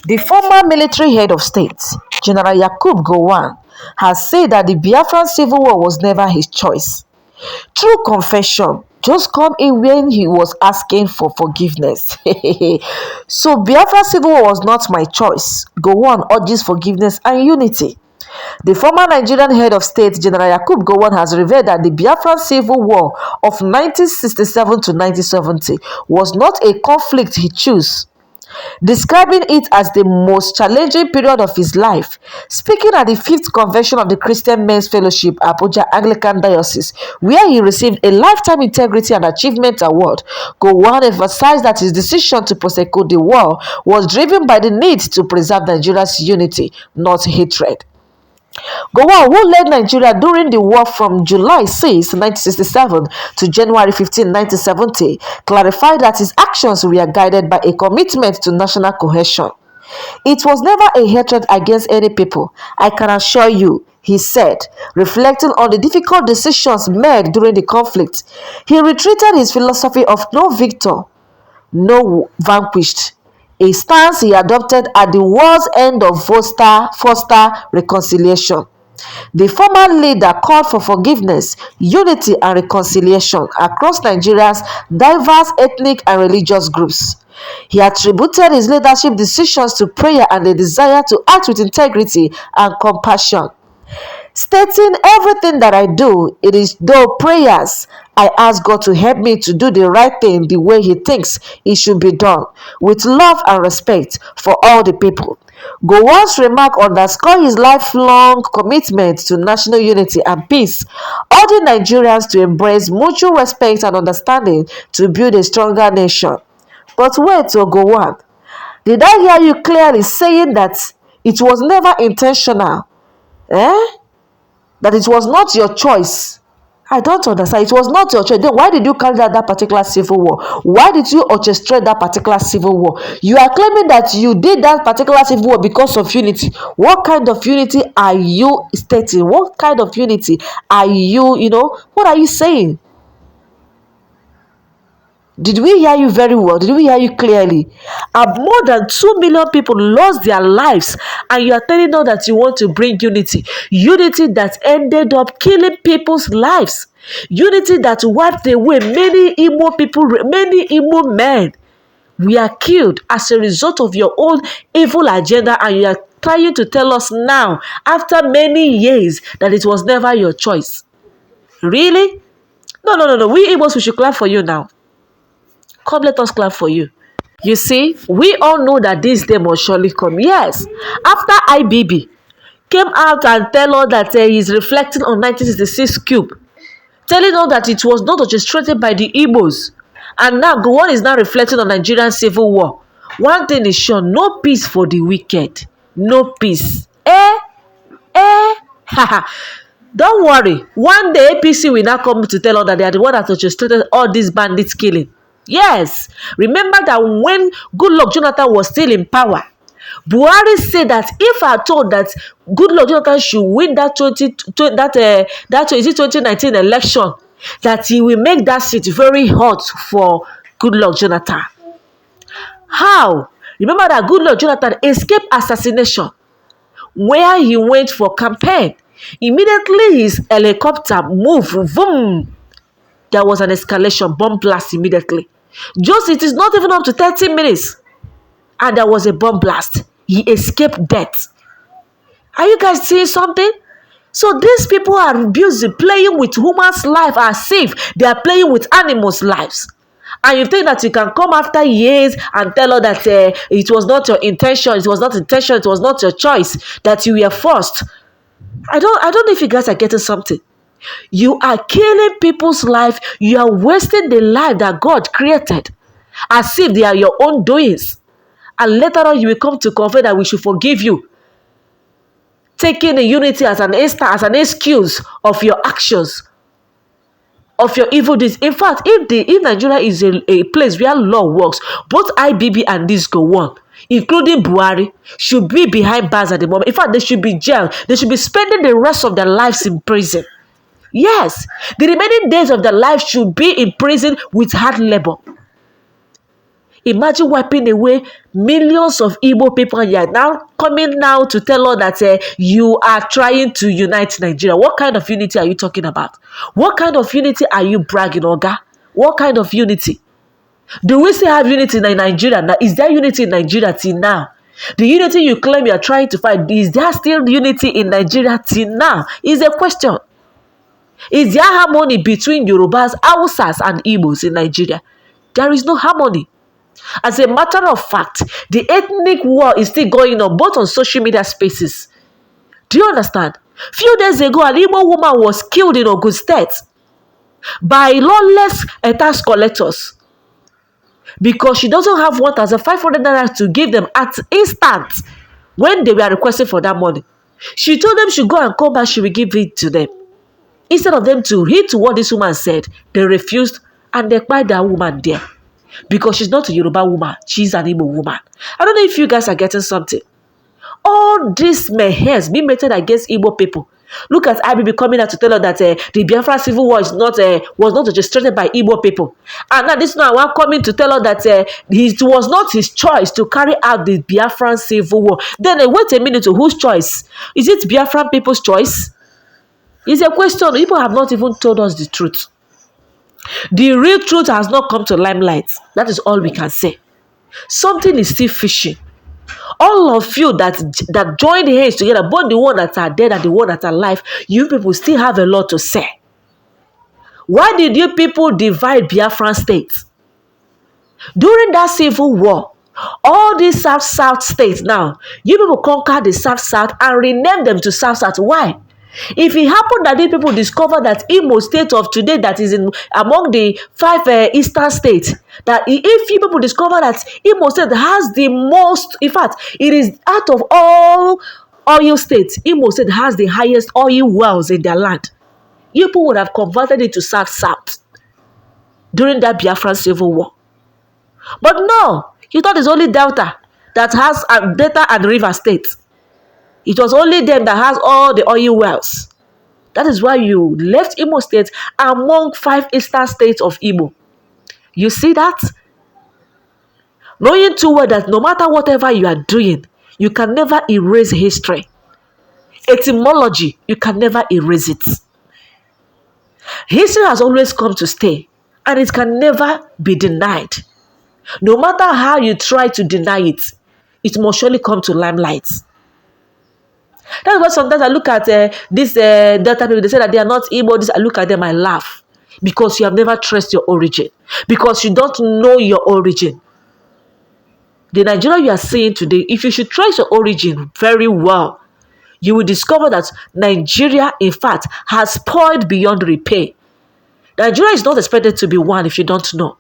The former military head of state, General YAKUBU Gowon, has said that the Biafran civil war was never his choice. True confession just come in when he was asking for forgiveness. So Biafra civil war was not my choice. Gowon urges forgiveness and unity. The former Nigerian head of state, General YAKUBU Gowon, has revealed that the Biafran civil war of 1967 to 1970 was not a conflict he chose, describing it as the most challenging period of his life. Speaking at the 5th Convention of the Christian Men's Fellowship, Abuja Anglican Diocese, where he received a Lifetime Integrity and Achievement Award, Gowon emphasized that his decision to prosecute the war was driven by the need to preserve Nigeria's unity, not hatred. Gowon, who led Nigeria during the war from July 6, 1967 to January 15, 1970, clarified that his actions were guided by a commitment to national cohesion. It was never a hatred against any people, I can assure you, he said, reflecting on the difficult decisions made during the conflict. He retreated his philosophy of no victor, no vanquished, a stance he adopted at the war's end of foster reconciliation. The former leader called for forgiveness, unity, and reconciliation across Nigeria's diverse ethnic and religious groups. He attributed his leadership decisions to prayer and a desire to act with integrity and compassion, stating, "Everything that I do, it is through prayers. I ask God to help me to do the right thing the way He thinks it should be done, with love and respect for all the people." Gowon's remark underscored his lifelong commitment to national unity and peace, urging Nigerians to embrace mutual respect and understanding to build a stronger nation. But wait, Gowon, did I hear you clearly saying that it was never intentional? That it was not your choice? I don't understand. It was not your choice. Then why did you carry out that particular civil war? Why did you orchestrate that particular civil war? You are claiming that you did that particular civil war because of unity. What kind of unity are you stating? What kind of unity are you, what are you saying? Did we hear you very well? Did we hear you clearly? More than 2 million people lost their lives, and you are telling us that you want to bring unity. Unity that ended up killing people's lives. Unity that wiped away many Igbo people, many Igbo men were killed as a result of your own evil agenda, and you are trying to tell us now, after many years, that it was never your choice. Really? No. We Igbos, we should clap for you now. Come, let us clap for you. You see, we all know that this day must surely come. Yes, after IBB came out and tell us that he is reflecting on 1966 coup, telling us that it was not orchestrated by the Igbos. And now Gowon is now reflecting on Nigerian civil war. One thing is sure, no peace for the wicked. No peace. Don't worry. One day APC will now come to tell us that they are the one that orchestrated all these bandits killing. Yes, remember that when Goodluck Jonathan was still in power, Buhari said that if I told that Goodluck Jonathan should win that 2019 election, that he will make that seat very hot for Goodluck Jonathan. How? Remember that Goodluck Jonathan escaped assassination where he went for campaign. Immediately his helicopter moved, boom. There was an escalation, bomb blast immediately. Just it is not even up to 30 minutes. And there was a bomb blast. He escaped death. Are you guys seeing something? So these people are busy playing with humans' life as if they are playing with animals' lives. And you think that you can come after years and tell her that it was not your intention, it was not intentional, it was not your choice, that you were forced. I don't know if you guys are getting something. You are killing people's life. You are wasting the life that God created as if they are your own doings. And later on, you will come to confess that we should forgive you, taking the unity as an excuse of your actions, of your evil deeds. In fact, if Nigeria is a place where law works, both IBB and this Gowon, including Buhari, should be behind bars at the moment. In fact, they should be jailed. They should be spending the rest of their lives in prison. Yes, the remaining days of their life should be in prison with hard labor. Imagine wiping away millions of Igbo people, and you are now coming now to tell us that you are trying to unite Nigeria. What kind of unity are you talking about? What kind of unity are you bragging, Oga? What kind of unity? Do we still have unity in Nigeria now? Is there unity in Nigeria till now? The unity you claim you are trying to find, is there still unity in Nigeria till now? Is a question. Is there harmony between Yorubas, Hausas, and Igbos in Nigeria? There is no harmony. As a matter of fact, the ethnic war is still going on, both on social media spaces. Do you understand? Few days ago, an Igbo woman was killed in Ogun State by lawless tax collectors because she doesn't have 1,500 naira to give them at instant when they were requesting for that money. She told them she go and come back, she will give it to them. Instead of them to heed to what this woman said, they refused and they killed that woman there. Because she's not a Yoruba woman, she's an Igbo woman. I don't know if you guys are getting something. All this mayhem being made against Igbo people. Look at IBB coming out to tell us that the Biafra civil war was not orchestrated by Igbo people. And now this one coming to tell us that it was not his choice to carry out the Biafran civil war. Then wait a minute, whose choice? Is it Biafran people's choice? It's a question. People have not even told us the truth. The real truth has not come to limelight. That is all we can say. Something is still fishy. All of you that joined hands together, both the ones that are dead and the ones that are alive, you people still have a lot to say. Why did you people divide Biafran states? During that civil war, all these South states now, you people conquered the South and renamed them to South. Why? If it happened that these people discover that Imo state of today that is among the 5 eastern states, that if you people discover that Imo state has the most, in fact, it is out of all oil states, Imo state has the highest oil wells in their land, you people would have converted it to South during that Biafran civil war. But no, you thought it's only Delta that has Delta and River State. It was only them that has all the oil wells. That is why you left Imo State among 5 eastern states of Imo. You see that? Knowing too well that no matter whatever you are doing, you can never erase history. Etymology, you can never erase it. History has always come to stay, and it can never be denied. No matter how you try to deny it, it must surely come to limelight. That's why sometimes I look at these Delta people, they say that they are not Igbo. I look at them, I laugh. Because you have never traced your origin. Because you don't know your origin. The Nigeria you are seeing today, if you should trace your origin very well, you will discover that Nigeria, in fact, has spoiled beyond repair. Nigeria is not expected to be one if you don't know.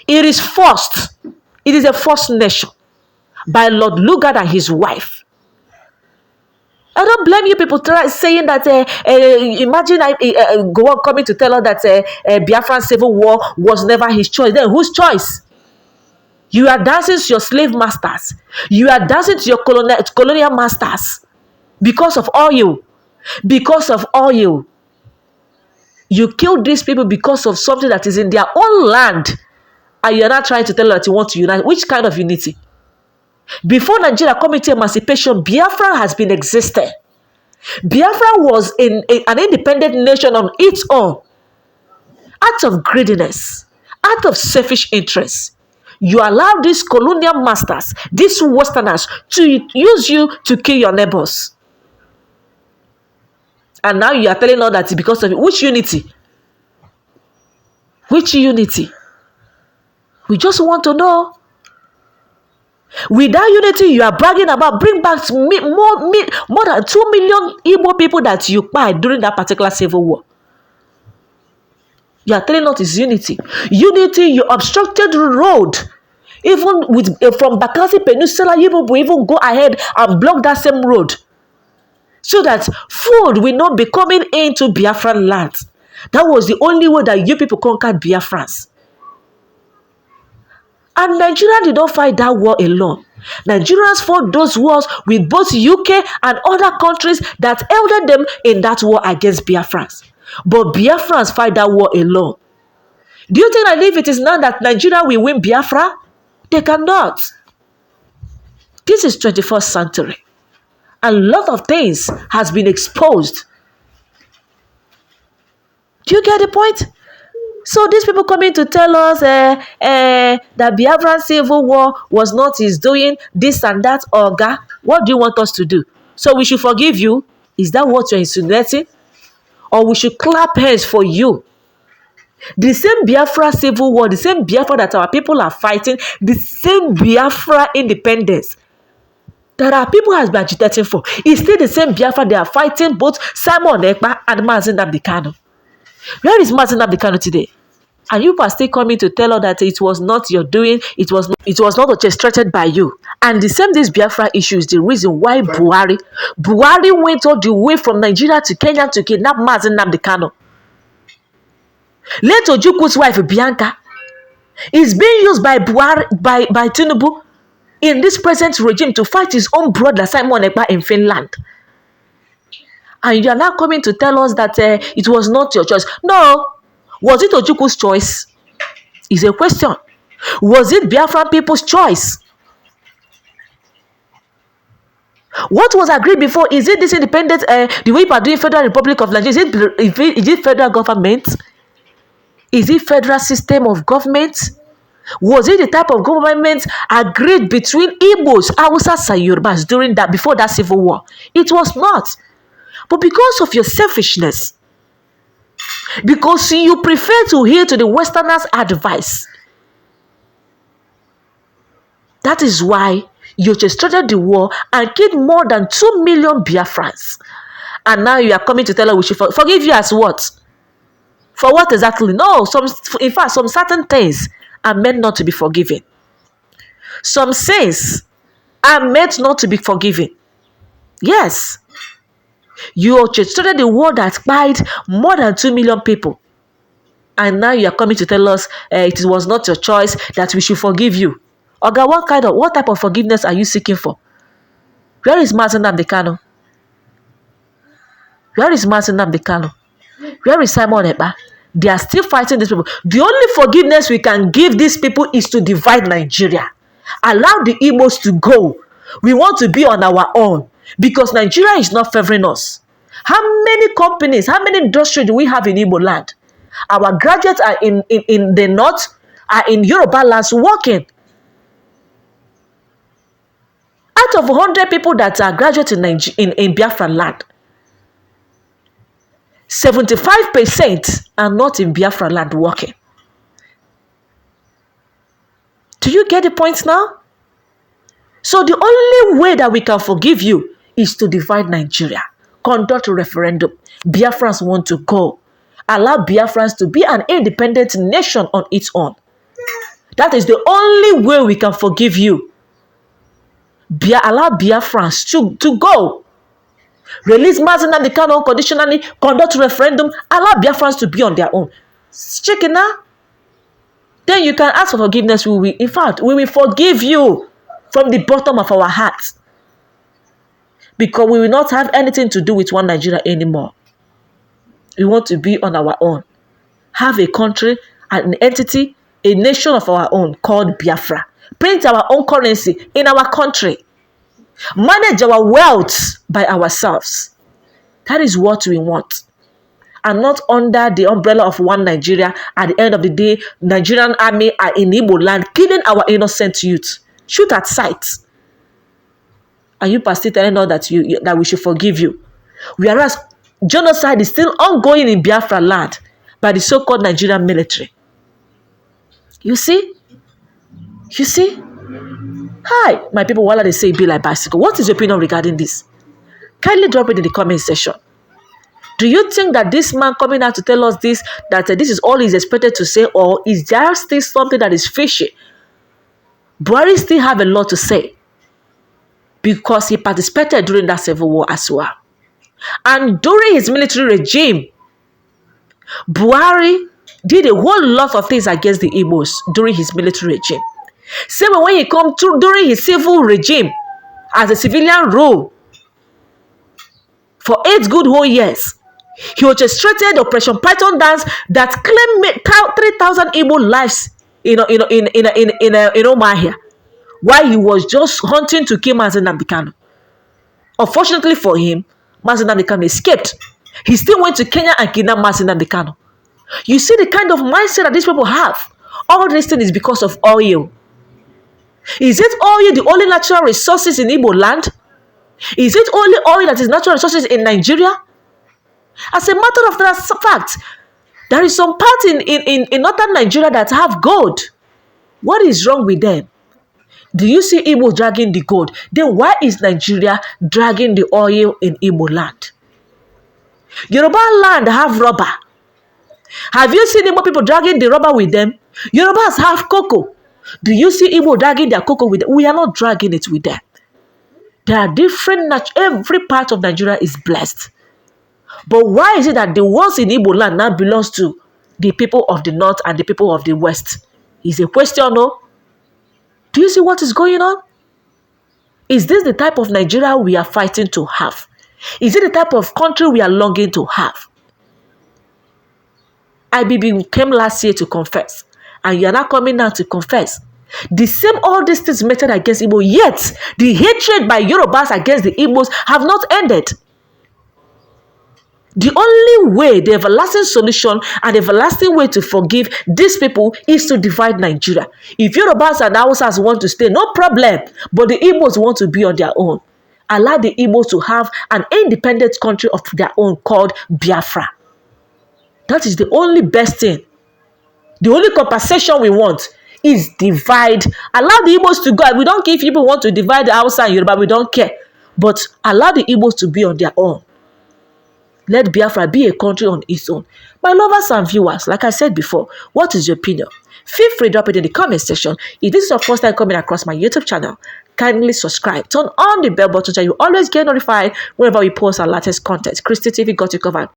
It is forced. It is a forced nation by Lord Lugard and his wife. I don't blame you people saying that, imagine Gowon coming to tell us that Biafran civil war was never his choice. Then whose choice? You are dancing to your slave masters. You are dancing to your colonial masters because of oil. Because of oil. You killed these people because of something that is in their own land. And you are not trying to tell us that you want to unite. Which kind of unity? Before Nigeria coming to emancipation, Biafra has been existing. Biafra was an independent nation on its own. Out of greediness, out of selfish interest, you allow these colonial masters, these Westerners, to use you to kill your neighbors. And now you are telling us that it's because of it. Which unity? Which unity? We just want to know. With that unity you are bragging about, bring back more than 2 million Igbo people that you killed during that particular civil war. You are telling us it's unity. Unity, you obstructed the road. Even with from Bakassi Peninsula, you will even go ahead and block that same road. So that food will not be coming into Biafran land. That was the only way that you people conquered Biafrans. And Nigeria did not fight that war alone. Nigerians fought those wars with both UK and other countries that aided them in that war against Biafrans. But Biafrans fight that war alone. Do you think that if it is now that Nigeria will win Biafra, They cannot. This is 21st century. A lot of things has been exposed. Do you get the point? So these people coming to tell us that Biafran civil war was not his doing, this and that, Oga. What do you want us to do? So we should forgive you? Is that what you're insinuating? Or we should clap hands for you? The same Biafra civil war, the same Biafra that our people are fighting, the same Biafra independence that our people has been agitating for, is still the same Biafra they are fighting, both Simon Ekpa and Mazi Nnamdi Kanu. Where is Mazi Nnamdi Kanu today? And you are still coming to tell us that it was not your doing, it was not orchestrated by you. And the same this Biafra issue is the reason why Buhari went all the way from Nigeria to Kenya to kidnap Mazi Nnamdi Kanu. Let Ojukwu's wife Bianca is being used by Buhari, by Tinubu in this present regime to fight his own brother Simon Ekpa in Finland. And you are now coming to tell us that it was not your choice. No. Was it Ojukwu's choice? Is a question. Was it Biafran people's choice? What was agreed before? Is it this independent, the way you are doing Federal Republic of Nigeria? Is it federal government? Is it federal system of government? Was it the type of government agreed between Igbos, Hausas, and Yorubas during that, before that civil war? It was not. But because of your selfishness, because you prefer to hear to the Westerners' advice, that is why you just started the war and killed more than 2 million Biafrans. And now you are coming to tell us we should forgive you as what? For what exactly? No, in fact, some certain things are meant not to be forgiven. Some sins are meant not to be forgiven. Yes. You just started the war that killed more than 2 million people. And now you are coming to tell us it was not your choice, that we should forgive you. Oga, what type of forgiveness are you seeking for? Where is Mazi Nnamdi Kanu? Where is Mazi Nnamdi Kanu? Where is Simon Ekpa? They are still fighting these people. The only forgiveness we can give these people is to divide Nigeria. Allow the Igbos to go. We want to be on our own because Nigeria is not favoring us. How many companies, how many industries do we have in Igbo land? Our graduates are in the north, are in Yoruba lands working. Out of 100 people that are graduates in Biafra land, 75% are not in Biafra land working. Do you get the point now? So the only way that we can forgive you is to divide Nigeria. Conduct a referendum. Biafrans want to go. Allow Biafrans to be an independent nation on its own. That is the only way we can forgive you. Allow Biafrans to go. Release Mazi Nnamdi Kanu unconditionally. Conduct a referendum. Allow Biafrans to be on their own. Check it now. Then you can ask for forgiveness. In fact, we will forgive you from the bottom of our hearts. Because we will not have anything to do with one Nigeria anymore. We want to be on our own. Have a country, an entity, a nation of our own called Biafra. Print our own currency in our country. Manage our wealth by ourselves. That is what we want. And not under the umbrella of one Nigeria. At the end of the day, Nigerian army are in Igbo land killing our innocent youth. Shoot at sight. And you are still telling us that we should forgive you. Whereas genocide is still ongoing in Biafra land by the so-called Nigerian military. You see? You see? Hi, my people, what are they say be like bicycle? What is your opinion regarding this? Kindly drop it in the comment section. Do you think that this man coming out to tell us this, that this is all he's expected to say, or is there still something that is fishy? Buhari still have a lot to say because he participated during that civil war as well. And during his military regime, Buhari did a whole lot of things against the Igbos during his military regime. Same when he come to during his civil regime as a civilian rule for 8 good whole years. He orchestrated Operation Python dance that claimed 3,000 Igbo lives in Omahia. while he was just hunting to kill Mazi Nnamdi Kanu. Unfortunately for him, Mazi Nnamdi Kanu escaped. He still went to Kenya and kidnapped Mazi Nnamdi Kanu. You see the kind of mindset that these people have. All this thing is because of oil. Is it oil the only natural resources in Igbo land? Is it only oil that is natural resources in Nigeria? As a matter of fact, there is some part in northern Nigeria that have gold. What is wrong with them? Do you see Igbo dragging the gold? Then why is Nigeria dragging the oil in Igbo land? Yoruba land have rubber. Have you seen Igbo people dragging the rubber with them? Yorubas have cocoa. Do you see Igbo dragging their cocoa with them? We are not dragging it with them. There are different, every part of Nigeria is blessed. But why is it that the ones in Igbo land now belongs to the people of the north and the people of the west? Is a question, no? Do you see what is going on? Is this the type of Nigeria we are fighting to have? Is it the type of country we are longing to have? IBB came last year to confess, and you are now coming now to confess. The same all these things meted against Igbo, yet the hatred by Yorubas against the Igbos have not ended. The only way, the everlasting solution and the everlasting way to forgive these people is to divide Nigeria. If Yorubas and Hausas want to stay, no problem. But the Igbos want to be on their own. Allow the Igbos to have an independent country of their own called Biafra. That is the only best thing. The only compensation we want is divide. Allow the Igbos to go. We don't care if people want to divide the Hausa and Yoruba. We don't care. But allow the Igbos to be on their own. Let Biafra be a country on its own. My lovers and viewers, like I said before, what is your opinion? Feel free to drop it in the comment section. If this is your first time coming across my YouTube channel, kindly subscribe. Turn on the bell button so you always get notified whenever we post our latest content. Christy TV got you covered.